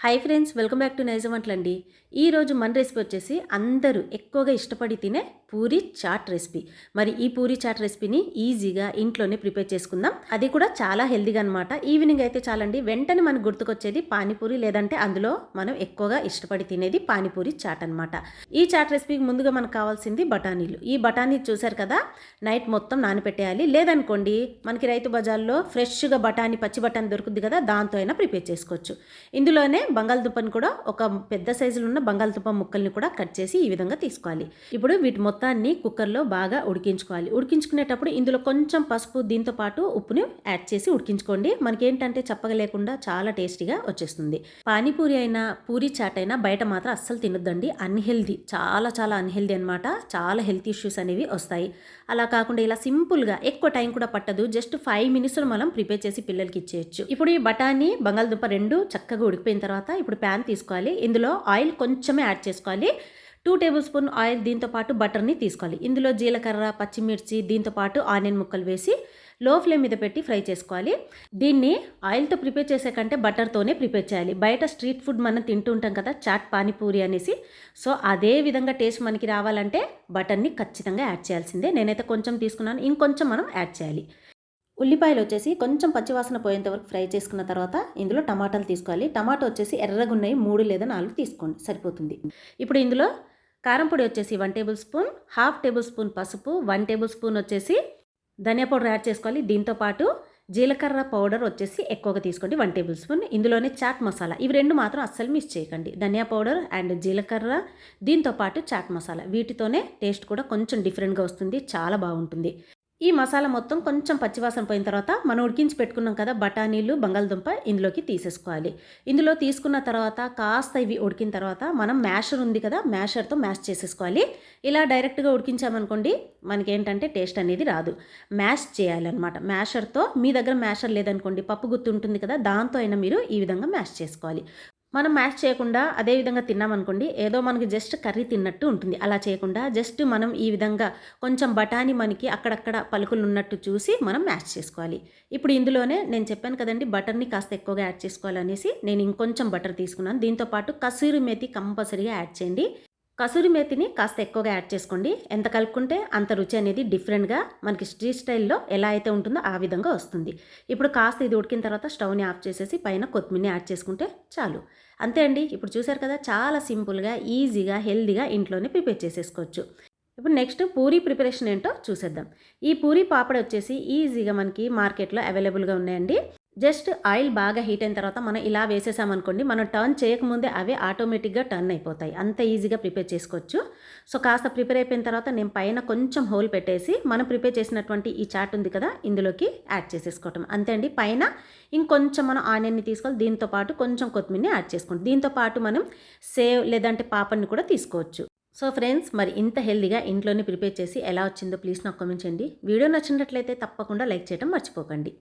Hi friends, welcome back to Nizam వంటలండి. ఈరోజు మన రెసిపీ వచ్చేసి అందరూ ఎక్కువగా ఇష్టపడి తినే పూరి చాట్ రెసిపీ. మరి ఈ పూరి చాట్ రెసిపీని ఈజీగా ఇంట్లోనే ప్రిపేర్ చేసుకుందాం. అది కూడా చాలా హెల్దీగా అనమాట. ఈవినింగ్ అయితే చాలండి, వెంటనే మనకు గుర్తుకొచ్చేది పానీపూరి, లేదంటే అందులో మనం ఎక్కువగా ఇష్టపడి తినేది పానీపూరి చాట్ అనమాట. ఈ చాట్ రెసిపీకి ముందుగా మనకు కావాల్సింది బఠానీలు. ఈ బఠానీ చూసారు కదా, నైట్ మొత్తం నానబెట్టేయాలి. లేదనుకోండి, మనకి రైతు బజార్లో ఫ్రెష్గా బఠానీ, పచ్చి బఠానీ దొరుకుద్ది కదా, దాంతో అయినా ప్రిపేర్ చేసుకోవచ్చు. ఇందులోనే బంగాళదుంపని కూడా ఒక పెద్ద సైజులో ఉన్న బంగాళదుంప ముక్కల్ని కూడా కట్ చేసి ఈ విధంగా తీసుకోవాలి. ఇప్పుడు వీటి మొత్తాన్ని కుక్కర్లో బాగా ఉడికించుకోవాలి. ఉడికించుకునేటప్పుడు ఇందులో కొంచెం పసుపు, దీంతో పాటు ఉప్పుని యాడ్ చేసి ఉడికించుకోండి. మనకి ఏంటంటే చప్పగా లేకుండా చాలా టేస్టీగా వచ్చేస్తుంది. పానీపూరి అయినా పూరి చాట్ అయినా బయట మాత్రం అస్సలు తినొద్దండి. అన్హెల్దీ, చాలా చాలా అన్హెల్దీ అనమాట. చాలా హెల్త్ ఇష్యూస్ అనేవి వస్తాయి. అలా కాకుండా ఇలా సింపుల్గా, ఎక్కువ టైం కూడా పట్టదు, జస్ట్ 5 మినిట్స్లో మనం ప్రిపేర్ చేసి పిల్లలకి ఇచ్చేయచ్చు. ఇప్పుడు ఈ బఠానీ, బంగాళదుంప రెండు చక్కగా ఉడికిపోయిన తర్వాత ఇప్పుడు ప్యాన్ తీసుకోవాలి. ఇందులో ఆయిల్ కొంచెమే యాడ్ చేసుకోవాలి. 2 టేబుల్ స్పూన్ ఆయిల్, దీంతో పాటు బటర్ని తీసుకోవాలి. ఇందులో జీలకర్ర, పచ్చిమిర్చి, దీంతో పాటు ఆనియన్ ముక్కలు వేసి లో ఫ్లేమ్ మీద పెట్టి ఫ్రై చేసుకోవాలి. దీన్ని ఆయిల్తో ప్రిపేర్ చేసే కంటే బటర్తోనే ప్రిపేర్ చేయాలి. బయట స్ట్రీట్ ఫుడ్ మనం తింటూ ఉంటాం కదా, చాట్, పానీపూరి అనేసి. సో అదే విధంగా టేస్ట్ మనకి రావాలంటే బటర్ని ఖచ్చితంగా యాడ్ చేయాల్సిందే. నేనైతే కొంచెం తీసుకున్నాను, ఇంకొంచెం మనం యాడ్ చేయాలి. ఉల్లిపాయలు వచ్చేసి కొంచెం పచ్చివాసన పోయేంత వరకు ఫ్రై చేసుకున్న తర్వాత ఇందులో టమాటాలు తీసుకోవాలి. టమాటో వచ్చేసి ఎర్రగా ఉన్నాయి, 3 లేదా 4 తీసుకోండి, సరిపోతుంది. ఇప్పుడు ఇందులో కారం పొడి వచ్చేసి 1 table spoon, half table spoon పసుపు, 1 టేబుల్ స్పూన్ వచ్చేసి ధనియా పౌడర్ యాడ్ చేసుకోవాలి. దీంతో పాటు జీలకర్ర పౌడర్ వచ్చేసి ఎక్కువగా తీసుకోండి, 1 టేబుల్ స్పూన్. ఇందులోనే చాట్ మసాలా, ఇవి రెండు మాత్రం అస్సలు మిస్ చేయకండి. ధనియా పౌడర్ అండ్ జీలకర్ర, దీంతో పాటు చాట్ మసాలా, వీటితోనే టేస్ట్ కూడా కొంచెం డిఫరెంట్గా వస్తుంది, చాలా బాగుంటుంది. ఈ మసాలా మొత్తం కొంచెం పచ్చివాసన పోయిన తర్వాత మనం ఉడికించి పెట్టుకున్నాం కదా బఠానీలు, బంగాళదుంప, ఇందులోకి తీసేసుకోవాలి. ఇందులో తీసుకున్న తర్వాత కాస్త ఇవి ఉడికిన తర్వాత మనం మ్యాషర్ ఉంది కదా, మ్యాషర్తో మ్యాష్ చేసేసుకోవాలి. ఇలా డైరెక్ట్గా ఉడికించామనుకోండి, మనకేంటంటే టేస్ట్ అనేది రాదు. మ్యాష్ చేయాలన్నమాట మ్యాషర్తో. మీ దగ్గర మ్యాషర్ లేదనుకోండి, పప్పు గుత్తి ఉంటుంది కదా, దాంతో అయినా మీరు ఈ విధంగా మ్యాష్ చేసుకోవాలి. మనం మ్యాష్ చేయకుండా అదే విధంగా తిన్నామనుకోండి, ఏదో మనకి జస్ట్ కర్రీ తిన్నట్టు ఉంటుంది. అలా చేయకుండా జస్ట్ మనం ఈ విధంగా కొంచెం బఠానీ మనకి అక్కడక్కడ పలుకులు ఉన్నట్టు చూసి మనం మ్యాష్ చేసుకోవాలి. ఇప్పుడు ఇందులోనే నేను చెప్పాను కదండి, బటర్ని కాస్త ఎక్కువగా యాడ్ చేసుకోవాలనేసి నేను ఇంకొంచెం బటర్ తీసుకున్నాను. దీంతో పాటు కసూరి మేతి కంపల్సరీగా యాడ్ చేయండి. కసూరి మేతిని కాస్త ఎక్కువగా యాడ్ చేసుకోండి. ఎంత కలుపుకుంటే అంత రుచి అనేది డిఫరెంట్గా మనకి స్ట్రీట్ స్టైల్లో ఎలా అయితే ఉంటుందో ఆ విధంగా వస్తుంది. ఇప్పుడు కాస్త ఇది ఉడికిన తర్వాత స్టవ్ని ఆఫ్ చేసేసి పైన కొత్తిమీరని యాడ్ చేసుకుంటే చాలు. అంతే అండి. ఇప్పుడు చూసారు కదా, చాలా సింపుల్గా, ఈజీగా, హెల్దీగా ఇంట్లోనే ప్రిపేర్ చేసేసుకోవచ్చు. ఇప్పుడు నెక్స్ట్ పూరీ ప్రిపరేషన్ ఏంటో చూసేద్దాం. ఈ పూరీ పాపడ్ వచ్చేసి ఈజీగా మనకి మార్కెట్లో అవైలబుల్గా ఉన్నాయండి. జస్ట్ ఆయిల్ బాగా హీట్ అయిన తర్వాత మనం ఇలా వేసేసామనుకోండి, మనం టర్న్ చేయకముందే అవే ఆటోమేటిక్గా టర్న్ అయిపోతాయి. అంత ఈజీగా ప్రిపేర్ చేసుకోవచ్చు. సో కాస్త ప్రిపేర్ అయిపోయిన తర్వాత నేను పైన కొంచెం హోల్ పెట్టేసి మనం ప్రిపేర్ చేసినటువంటి ఈ చాట్ ఉంది కదా, ఇందులోకి యాడ్ చేసేసుకోవటం. అంతే అండి. పైన ఇంకొంచెం మనం ఆనియన్ని తీసుకోవాలి, దీంతో పాటు కొంచెం కొత్తిమీరని యాడ్ చేసుకోండి. దీంతో పాటు మనం సేవ్ లేదంటే పాపడ్ని కూడా తీసుకోవచ్చు. సో ఫ్రెండ్స్, మరి ఇంత హెల్దీగా ఇంట్లోనే ప్రిపేర్ చేసి ఎలా వచ్చిందో ప్లీజ్ నాకు కామెంట్ చేయండి. వీడియో నచ్చినట్లయితే తప్పకుండా లైక్ చేయడం మర్చిపోకండి.